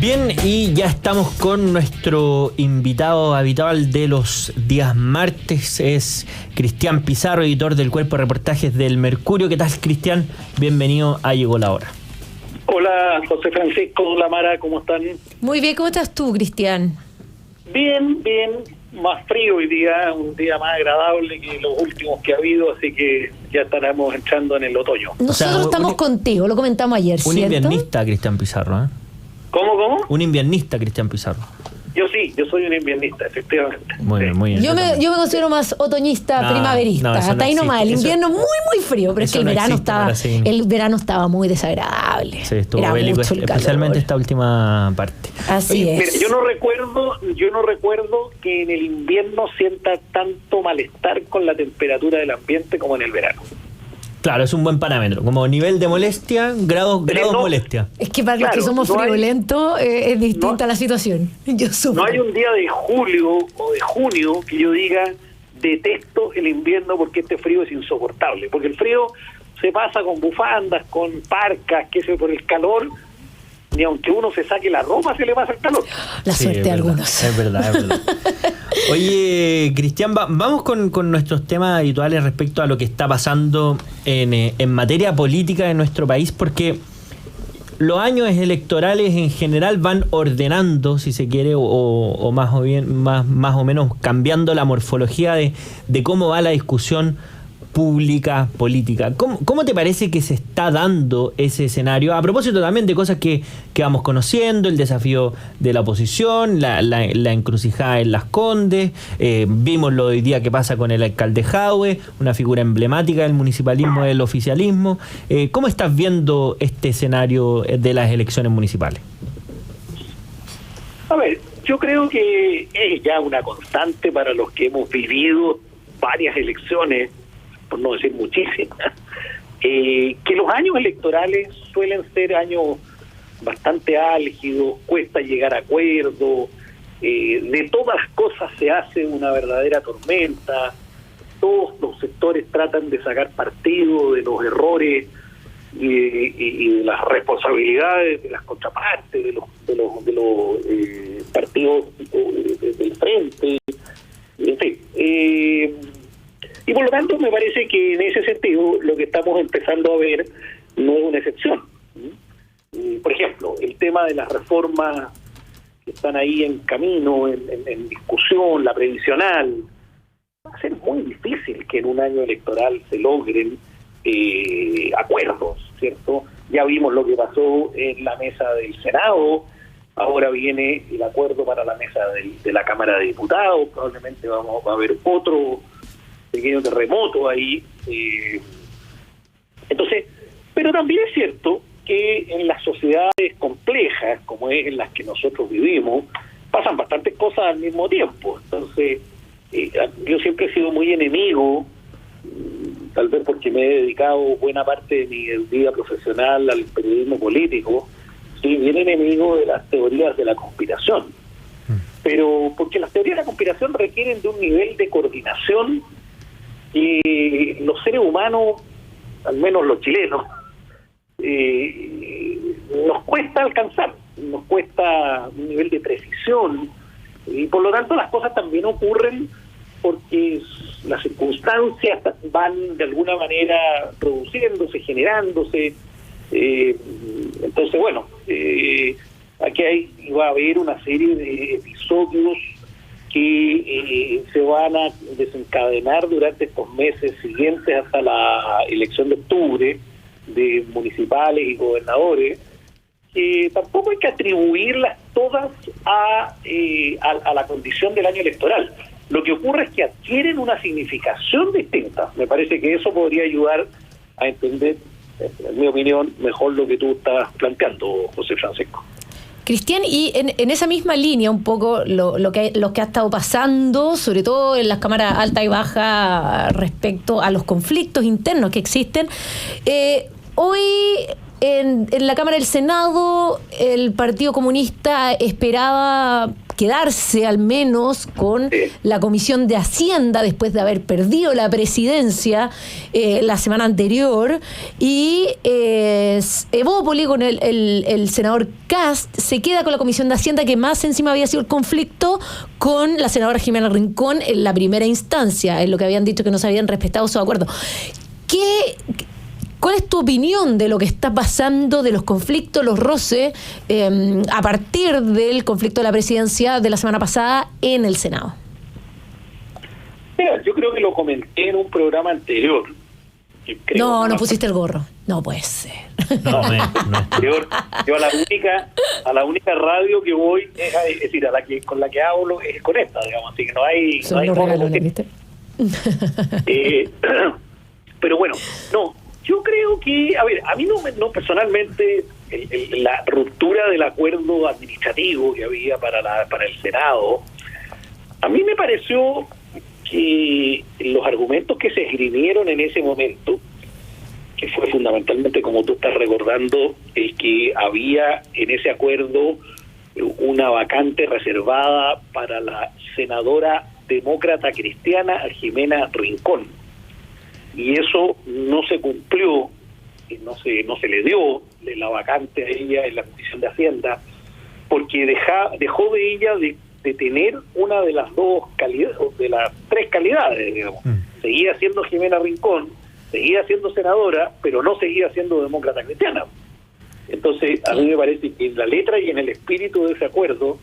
Bien, y ya estamos con nuestro invitado habitual de los días martes, es Cristian Pizarro, editor del Cuerpo de Reportajes del Mercurio. ¿Qué tal, Cristian? Bienvenido a Llegó la Hora. Hola, José Francisco, hola Mara, ¿cómo están? Muy bien, ¿cómo estás tú, Cristian? Bien, más frío hoy día, un día más agradable que los últimos que ha habido, así que ya estaremos entrando en el otoño. Nosotros estamos contigo, lo comentamos ayer, un ¿cierto? Inviernista, Cristian Pizarro, ¿eh? ¿Cómo? Un inviernista, Cristian Pizarro. Yo soy un inviernista, efectivamente. Muy bien. Yo me considero más otoñista, primaverista. Hasta ahí nomás, el invierno muy frío, pero es que el verano estaba muy desagradable. Sí, estuvo bélico, especialmente esta última parte. Así es. Mira, yo no recuerdo que en el invierno sienta tanto malestar con la temperatura del ambiente como en el verano. Claro, es un buen parámetro. Como nivel de molestia, grados molestia. Es que para los que somos friolentos es distinta la situación. No hay un día de julio o de junio que yo diga detesto el invierno porque este frío es insoportable. Porque el frío se pasa con bufandas, con parcas, que sé, por el calor. Ni aunque uno se saque la ropa se le pasa el calor. La suerte de algunos. Es verdad. Oye, Cristian, vamos con nuestros temas habituales respecto a lo que está pasando en materia política en nuestro país, porque los años electorales en general van ordenando, si se quiere, o más o menos cambiando la morfología de cómo va la discusión pública, política. ¿Cómo te parece que se está dando ese escenario? A propósito también de cosas que vamos conociendo, el desafío de la oposición, la encrucijada en Las Condes, vimos lo de hoy día que pasa con el alcalde Jadwe, una figura emblemática del municipalismo, del oficialismo. ¿Cómo estás viendo este escenario de las elecciones municipales? A ver, yo creo que es ya una constante para los que hemos vivido varias elecciones, por no decir muchísimas, que los años electorales suelen ser años bastante álgidos, cuesta llegar a acuerdos, de todas las cosas se hace una verdadera tormenta, todos los sectores tratan de sacar partido de los errores y de las responsabilidades de las contrapartes, de los partidos del frente, en fin. Y por lo tanto me parece que en ese sentido lo que estamos empezando a ver no es una excepción. Por ejemplo, el tema de las reformas que están ahí en camino, en discusión, la previsional, va a ser muy difícil que en un año electoral se logren acuerdos, ¿cierto? Ya vimos lo que pasó en la mesa del Senado, ahora viene el acuerdo para la mesa de la Cámara de Diputados, probablemente va a haber otro pequeño terremoto ahí. Entonces, pero también es cierto que en las sociedades complejas, como es en las que nosotros vivimos, pasan bastantes cosas al mismo tiempo. Entonces, yo siempre he sido muy enemigo, tal vez porque me he dedicado buena parte de mi vida profesional al periodismo político, soy bien enemigo de las teorías de la conspiración. Pero porque las teorías de la conspiración requieren de un nivel de coordinación y los seres humanos, al menos los chilenos, nos cuesta alcanzar, nos cuesta un nivel de precisión y por lo tanto las cosas también ocurren porque las circunstancias van de alguna manera produciéndose, generándose. Entonces, bueno, aquí va a haber una serie de episodios que se van a desencadenar durante estos meses siguientes hasta la elección de octubre de municipales y gobernadores, que tampoco hay que atribuirlas todas a la condición del año electoral. Lo que ocurre es que adquieren una significación distinta. Me parece que eso podría ayudar a entender, en mi opinión, mejor lo que tú estás planteando, José Francisco. Cristian, y en esa misma línea un poco lo que ha estado pasando, sobre todo en las cámaras alta y baja respecto a los conflictos internos que existen, hoy en la Cámara del Senado el Partido Comunista esperaba quedarse al menos con la Comisión de Hacienda después de haber perdido la presidencia la semana anterior, y Evópoli con el senador Kast se queda con la Comisión de Hacienda, que más encima había sido el conflicto con la senadora Jimena Rincón en la primera instancia, en lo que habían dicho que no se habían respetado su acuerdo. ¿Cuál es tu opinión de lo que está pasando, de los conflictos, los roces, a partir del conflicto de la presidencia de la semana pasada en el Senado? Mira, yo creo que lo comenté en un programa anterior. No pusiste el gorro. No puede ser. No. Anterior, yo a la única radio que voy, es decir, con la que hablo es con esta, digamos, así que no hay... Son los regalones, ¿viste? Pero bueno, no. Yo creo que, a mí no personalmente, la ruptura del acuerdo administrativo que había para el Senado, a mí me pareció que los argumentos que se esgrimieron en ese momento, que fue fundamentalmente, como tú estás recordando, el que había en ese acuerdo una vacante reservada para la senadora demócrata cristiana Jimena Rincón. Y eso no se cumplió, y no se le dio la vacante a ella en la Comisión de Hacienda, porque dejó de ella de tener una de las dos calidades, de las tres calidades, digamos. Seguía siendo Jimena Rincón, seguía siendo senadora, pero no seguía siendo demócrata cristiana. Entonces, a mí me parece que en la letra y en el espíritu de ese acuerdo,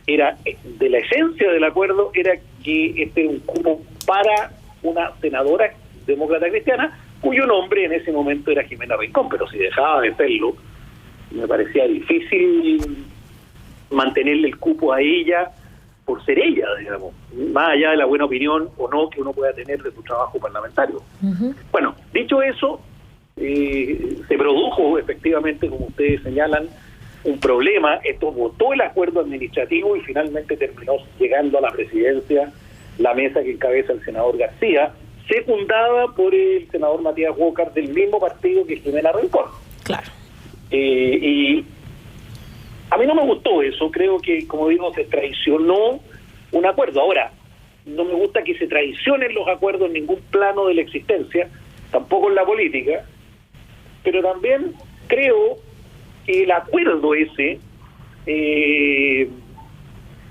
de la esencia del acuerdo, era que este era un cupo para una senadora demócrata cristiana, cuyo nombre en ese momento era Jimena Rincón, pero si dejaba de serlo, me parecía difícil mantenerle el cupo a ella por ser ella, digamos, más allá de la buena opinión o no que uno pueda tener de su trabajo parlamentario. Uh-huh. Bueno, dicho eso, se produjo efectivamente, como ustedes señalan, un problema. Esto votó el acuerdo administrativo y finalmente terminó llegando a la presidencia la mesa que encabeza el senador García, secundada por el senador Matías Walker, del mismo partido que Jimena Rincón. Claro. Y a mí no me gustó eso. Creo que, como digo, se traicionó un acuerdo. Ahora, no me gusta que se traicionen los acuerdos en ningún plano de la existencia, tampoco en la política, pero también creo que el acuerdo ese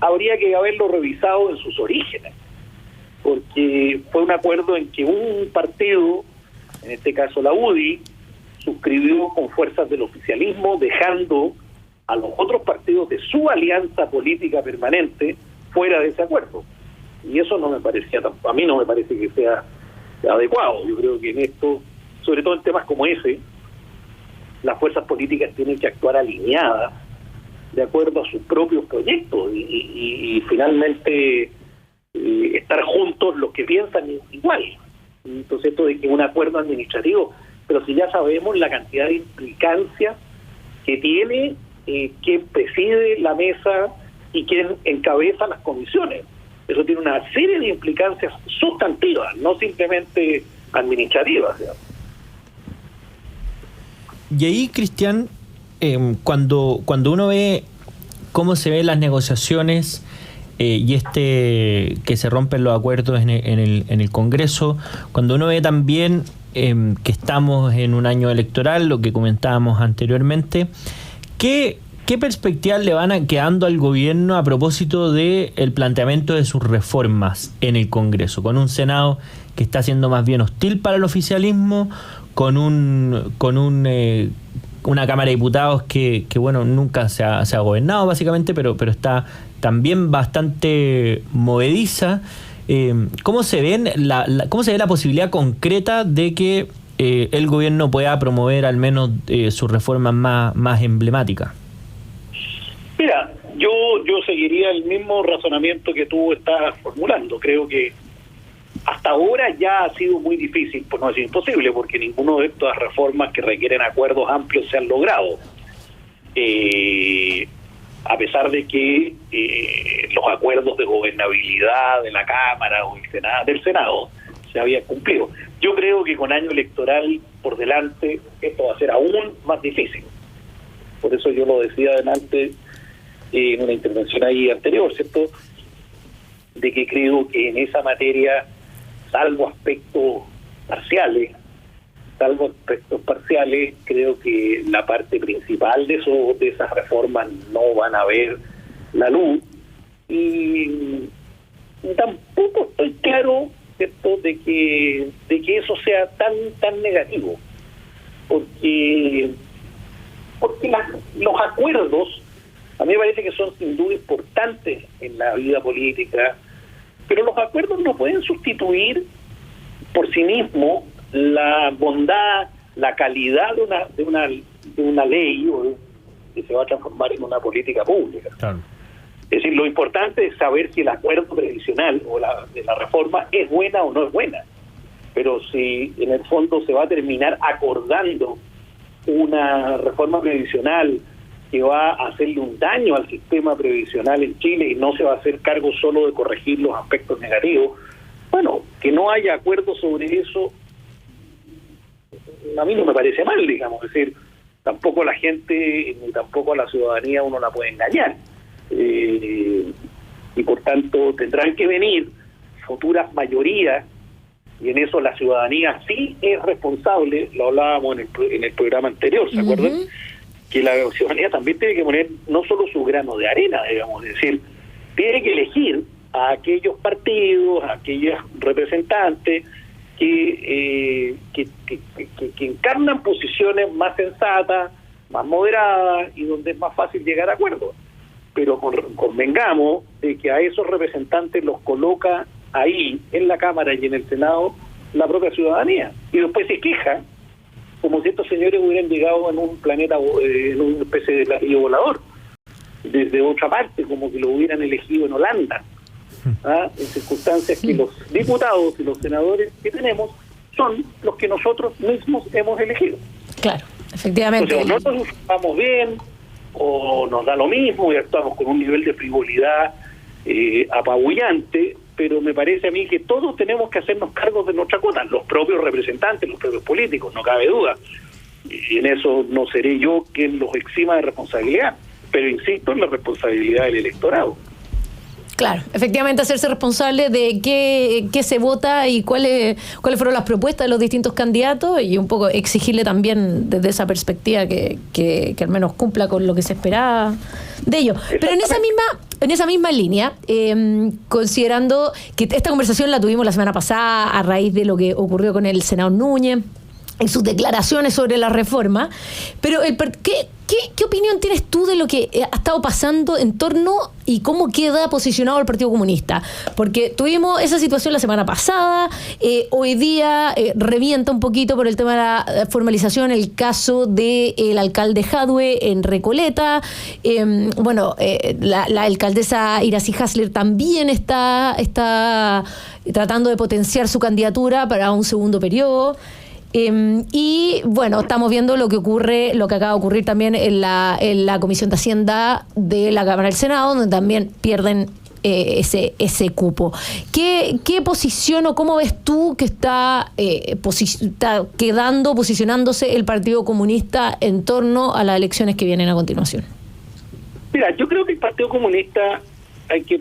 habría que haberlo revisado en sus orígenes, porque fue un acuerdo en que un partido, en este caso la UDI, suscribió con fuerzas del oficialismo, dejando a los otros partidos de su alianza política permanente fuera de ese acuerdo. Y eso no me parecía, a mí no me parece que sea adecuado. Yo creo que en esto, sobre todo en temas como ese, las fuerzas políticas tienen que actuar alineadas de acuerdo a sus propios proyectos y finalmente estar juntos los que piensan igual. Entonces esto de que un acuerdo administrativo, pero si ya sabemos la cantidad de implicancias que tiene quien preside la mesa y quien encabeza las comisiones. Eso tiene una serie de implicancias sustantivas, no simplemente administrativas, digamos. Y ahí, Cristian, cuando uno ve cómo se ven las negociaciones y que se rompen los acuerdos en el Congreso, cuando uno ve también que estamos en un año electoral, lo que comentábamos anteriormente, ¿qué perspectivas le van quedando al gobierno a propósito del planteamiento de sus reformas en el Congreso, con un Senado que está siendo más bien hostil para el oficialismo, con una Cámara de Diputados que bueno, nunca se ha gobernado básicamente, pero está también bastante movediza? ¿Cómo se ve la posibilidad concreta de que el gobierno pueda promover al menos sus reformas más emblemáticas? Mira, yo seguiría el mismo razonamiento que tú estás formulando. Creo que hasta ahora ya ha sido muy difícil, por no decir imposible, porque ninguno de estas reformas que requieren acuerdos amplios se han logrado. A pesar de que los acuerdos de gobernabilidad de la Cámara o del Senado se habían cumplido. Yo creo que con año electoral por delante esto va a ser aún más difícil. Por eso yo lo decía adelante en una intervención ahí anterior, ¿cierto? De que creo que en esa materia, salvo aspectos parciales, creo que la parte principal de esas reformas no van a ver la luz. Y tampoco estoy claro, ¿cierto?, de que eso sea tan negativo, porque los acuerdos a mí me parece que son sin duda importantes en la vida política, pero los acuerdos no pueden sustituir por sí mismos la bondad, la calidad de una ley que se va a transformar en una política pública. Claro. Es decir, lo importante es saber si el acuerdo previsional o de la reforma es buena o no es buena. Pero si en el fondo se va a terminar acordando una reforma previsional que va a hacerle un daño al sistema previsional en Chile y no se va a hacer cargo solo de corregir los aspectos negativos, bueno, que no haya acuerdo sobre eso, a mí no me parece mal, digamos. Es decir, tampoco la gente ni tampoco a la ciudadanía uno la puede engañar. Y por tanto tendrán que venir futuras mayorías, y en eso la ciudadanía sí es responsable. Lo hablábamos en el programa anterior, ¿se acuerdan? Que la ciudadanía también tiene que poner no solo su grano de arena, digamos, es decir, tiene que elegir a aquellos partidos, a aquellos representantes que encarnan posiciones más sensatas, más moderadas y donde es más fácil llegar a acuerdos. Pero convengamos de que a esos representantes los coloca ahí, en la Cámara y en el Senado, la propia ciudadanía. Y después se queja, como si estos señores hubieran llegado en un planeta, en una especie de platillo volador, desde otra parte, como que lo hubieran elegido en Holanda. En circunstancias que los diputados y los senadores que tenemos son los que nosotros mismos hemos elegido. Claro, efectivamente. Entonces, nosotros vamos bien, o nos da lo mismo y actuamos con un nivel de frivolidad apabullante, pero me parece a mí que todos tenemos que hacernos cargos de nuestra cuota, los propios representantes, los propios políticos, no cabe duda. Y en eso no seré yo quien los exima de responsabilidad, pero insisto en la responsabilidad del electorado. Claro, efectivamente hacerse responsable de qué se vota y cuáles fueron las propuestas de los distintos candidatos, y un poco exigirle también desde esa perspectiva que al menos cumpla con lo que se esperaba de ellos. Pero en esa misma línea, considerando que esta conversación la tuvimos la semana pasada a raíz de lo que ocurrió con el senador Núñez en sus declaraciones sobre la reforma, pero ¿qué opinión tienes tú de lo que ha estado pasando en torno y cómo queda posicionado el Partido Comunista? Porque tuvimos esa situación la semana pasada, hoy día revienta un poquito por el tema de la formalización el caso del alcalde Jadwe en Recoleta. La alcaldesa Iracy Hasler también está tratando de potenciar su candidatura para un segundo periodo. Y bueno, estamos viendo lo que acaba de ocurrir también en la Comisión de Hacienda de la Cámara del Senado, donde también pierden ese cupo. ¿Qué posición o cómo ves tú que está posicionándose el Partido Comunista en torno a las elecciones que vienen a continuación? Mira, yo creo que el Partido Comunista hay que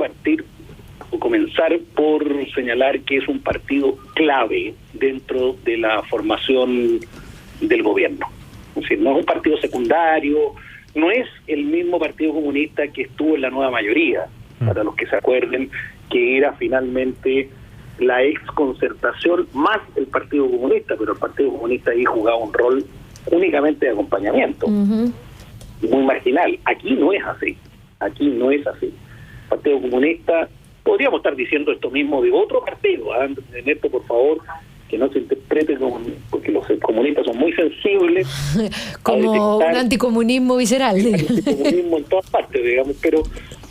comenzar por señalar que es un partido clave dentro de la formación del gobierno. Es decir, no es un partido secundario, no es el mismo Partido Comunista que estuvo en la nueva mayoría, para los que se acuerden, que era finalmente la ex Concertación más el Partido Comunista, pero el Partido Comunista ahí jugaba un rol únicamente de acompañamiento, muy marginal. Aquí no es así. El Partido Comunista, podríamos estar diciendo esto mismo de otro partido, en esto, por favor, que no se interprete porque los comunistas son muy sensibles como un anticomunismo visceral, anticomunismo en todas partes, digamos, pero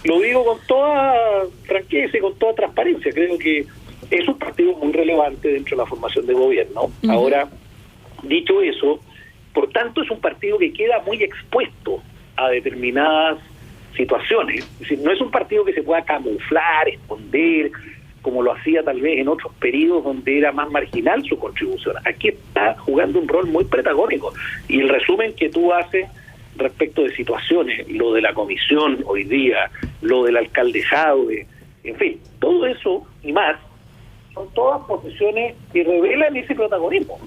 lo digo con toda franqueza y con toda transparencia. Creo que es un partido muy relevante dentro de la formación de gobierno. Ahora, dicho eso, por tanto es un partido que queda muy expuesto a determinadas situaciones. Es decir, no es un partido que se pueda camuflar, esconder, como lo hacía tal vez en otros periodos donde era más marginal su contribución. Aquí está jugando un rol muy protagónico. Y el resumen que tú haces respecto de situaciones, lo de la comisión hoy día, lo del alcalde Jadwe, en fin, todo eso y más, son todas posiciones que revelan ese protagonismo.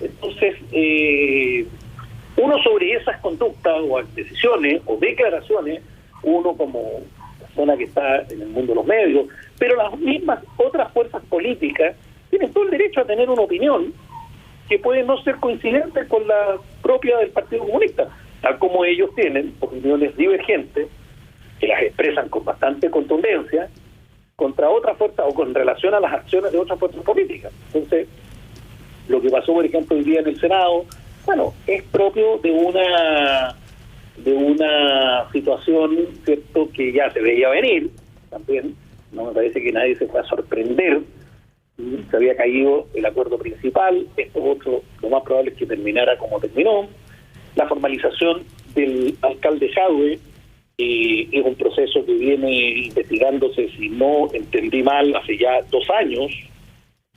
Entonces, uno sobre esas conductas o decisiones o declaraciones, uno como persona que está en el mundo de los medios, pero las mismas otras fuerzas políticas tienen todo el derecho a tener una opinión que puede no ser coincidente con la propia del Partido Comunista, tal como ellos tienen opiniones divergentes que las expresan con bastante contundencia contra otras fuerzas o con relación a las acciones de otras fuerzas políticas. Entonces, lo que pasó, por ejemplo, hoy día en el Senado, bueno, es propio de una situación, cierto, que ya se veía venir también. No me parece que nadie se fue a sorprender. Se había caído el acuerdo principal, esto otro, lo más probable es que terminara como terminó. La formalización del alcalde Jadwe es un proceso que viene investigándose, si no entendí mal, hace ya 2 años.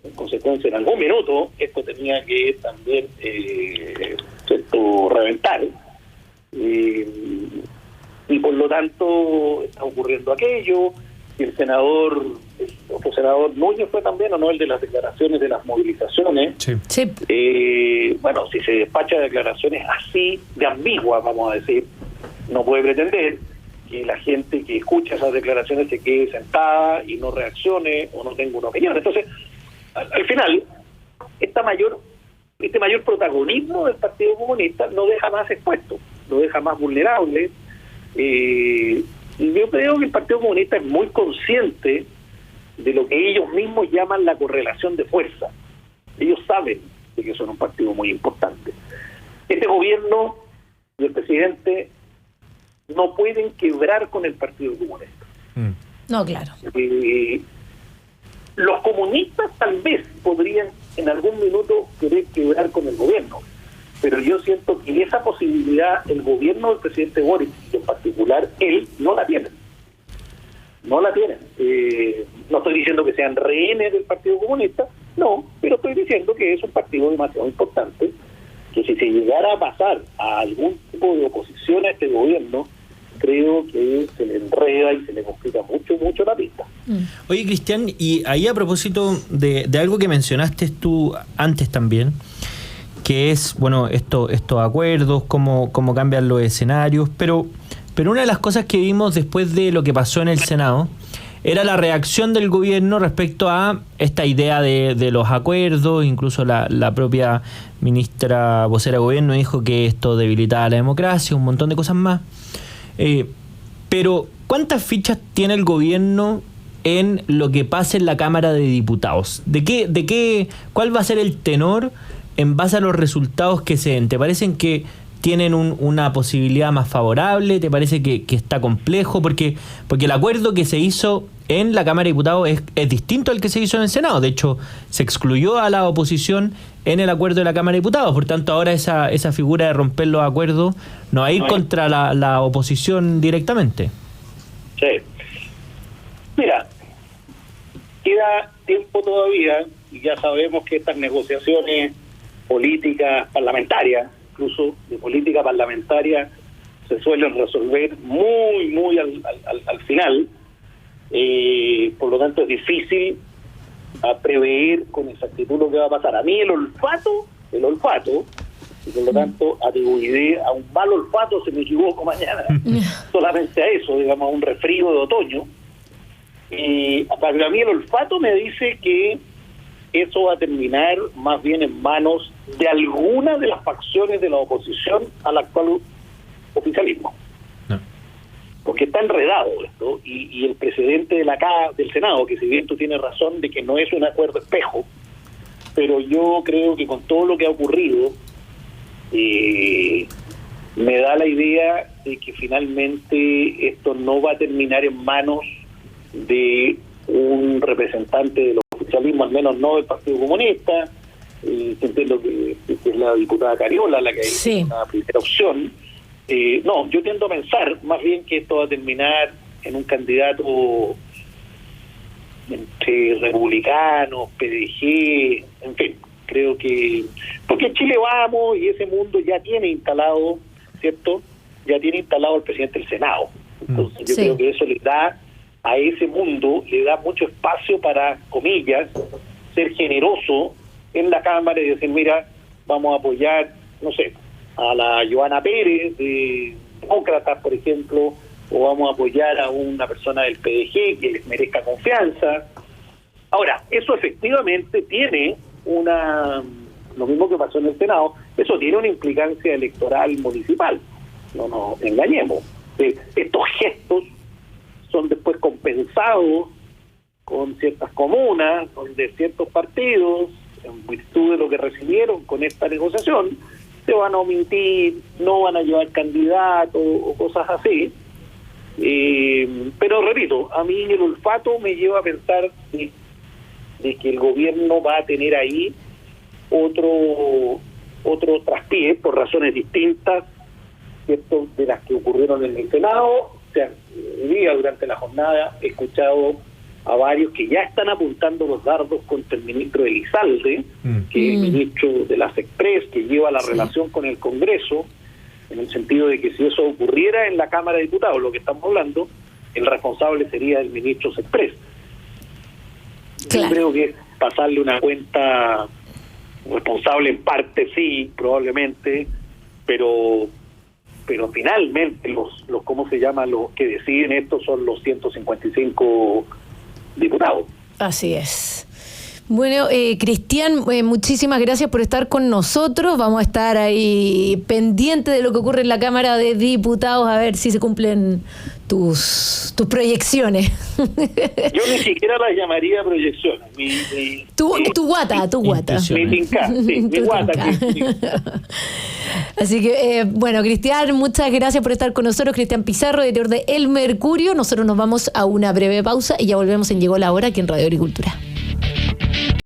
En consecuencia, en algún minuto, esto tenía que también reventar. Y por lo tanto, está ocurriendo aquello. Y el otro senador Núñez fue también, ¿o no?, el de las declaraciones de las movilizaciones. Sí. Bueno, si se despacha declaraciones así, de ambiguas, vamos a decir, no puede pretender que la gente que escucha esas declaraciones se quede sentada y no reaccione o no tenga una opinión. Entonces, al final, este mayor protagonismo del Partido Comunista lo deja más expuesto, lo deja más vulnerable. Y yo creo que el Partido Comunista es muy consciente de lo que ellos mismos llaman la correlación de fuerza. Ellos saben de que son un partido muy importante. Este gobierno y el presidente no pueden quebrar con el Partido Comunista. No, claro. Los comunistas tal vez podrían en algún minuto querer quebrar con el gobierno, pero yo siento que esa posibilidad el gobierno del presidente Boric, en particular él, no la tienen. No estoy diciendo que sean rehenes del Partido Comunista, no, pero estoy diciendo que es un partido demasiado importante, que si se llegara a pasar a algún tipo de oposición a este gobierno, creo que se le enreda y se le complica mucho la pista. Oye, Cristian, y ahí a propósito de algo que mencionaste tú antes también, que es, bueno, estos acuerdos, cómo cambian los escenarios, pero una de las cosas que vimos después de lo que pasó en el Senado era la reacción del gobierno respecto a esta idea de los acuerdos. Incluso la propia ministra vocera de gobierno dijo que esto debilitaba la democracia, un montón de cosas más. Pero, ¿cuántas fichas tiene el gobierno en lo que pase en la Cámara de Diputados? ¿Cuál va a ser el tenor en base a los resultados que se den? ¿Te parecen que tienen una posibilidad más favorable? ¿Te parece que está complejo? Porque el acuerdo que se hizo en la Cámara de Diputados es distinto al que se hizo en el Senado. De hecho, se excluyó a la oposición en el acuerdo de la Cámara de Diputados. Por tanto, ahora esa figura de romper los acuerdos no va a ir contra la oposición directamente. Sí. Mira, queda tiempo todavía, y ya sabemos que estas negociaciones políticas parlamentarias, incluso de política parlamentaria, se suelen resolver muy al final. Por lo tanto, es difícil a prever con exactitud lo que va a pasar. A mí el olfato, y por lo tanto atribuiré a un mal olfato, se me equivoco mañana, solamente a eso, digamos, a un resfrío de otoño. Para mí el olfato me dice que eso va a terminar más bien en manos de alguna de las facciones de la oposición al actual oficialismo. No. Porque está enredado esto, y el presidente del Senado, que si bien tú tienes razón de que no es un acuerdo espejo, pero yo creo que con todo lo que ha ocurrido, me da la idea de que finalmente esto no va a terminar en manos de un representante del oficialismo, al menos no del Partido Comunista. Entiendo que es la diputada Cariola la que es la primera opción. No, yo tiendo a pensar más bien que esto va a terminar en un candidato entre republicanos, PDG, en fin, creo que... Porque Chile Vamos y ese mundo ya tiene instalado, ¿cierto? Ya tiene instalado el presidente del Senado. Entonces yo creo que eso le da a ese mundo, le da mucho espacio para, comillas, ser generoso en la Cámara y decir, mira, vamos a apoyar, no sé, a la Joana Pérez de Demócratas, por ejemplo, o vamos a apoyar a una persona del PDG que les merezca confianza. Ahora, eso efectivamente tiene lo mismo que pasó en el Senado, eso tiene una implicancia electoral municipal, no nos engañemos. Estos gestos son después compensados con ciertas comunas, donde ciertos partidos, en virtud de lo que recibieron con esta negociación, se van a omitir, no van a llevar candidatos o cosas así. Pero repito, a mí el olfato me lleva a pensar de que el gobierno va a tener ahí otro traspié por razones distintas, ¿cierto?, de las que ocurrieron en el Senado. O sea, hoy día durante la jornada he escuchado a varios que ya están apuntando los dardos contra el ministro Elizalde, que es el ministro de las Express, que lleva la relación con el Congreso, en el sentido de que si eso ocurriera en la Cámara de Diputados, lo que estamos hablando, el responsable sería el ministro Express. Claro. Yo creo que pasarle una cuenta responsable en parte sí, probablemente, pero finalmente los ¿cómo se llama? Los que deciden esto son los 155 diputados. Así es. Bueno, Cristian, muchísimas gracias por estar con nosotros. Vamos a estar ahí pendientes de lo que ocurre en la Cámara de Diputados, a ver si se cumplen tus proyecciones. Yo ni siquiera las llamaría proyecciones. Tu guata. Mi tinca, sí, mi guata. Así que, bueno, Cristian, muchas gracias por estar con nosotros. Cristian Pizarro, editor de El Mercurio. Nosotros nos vamos a una breve pausa y ya volvemos en Llegó la Hora aquí en Radio Agricultura.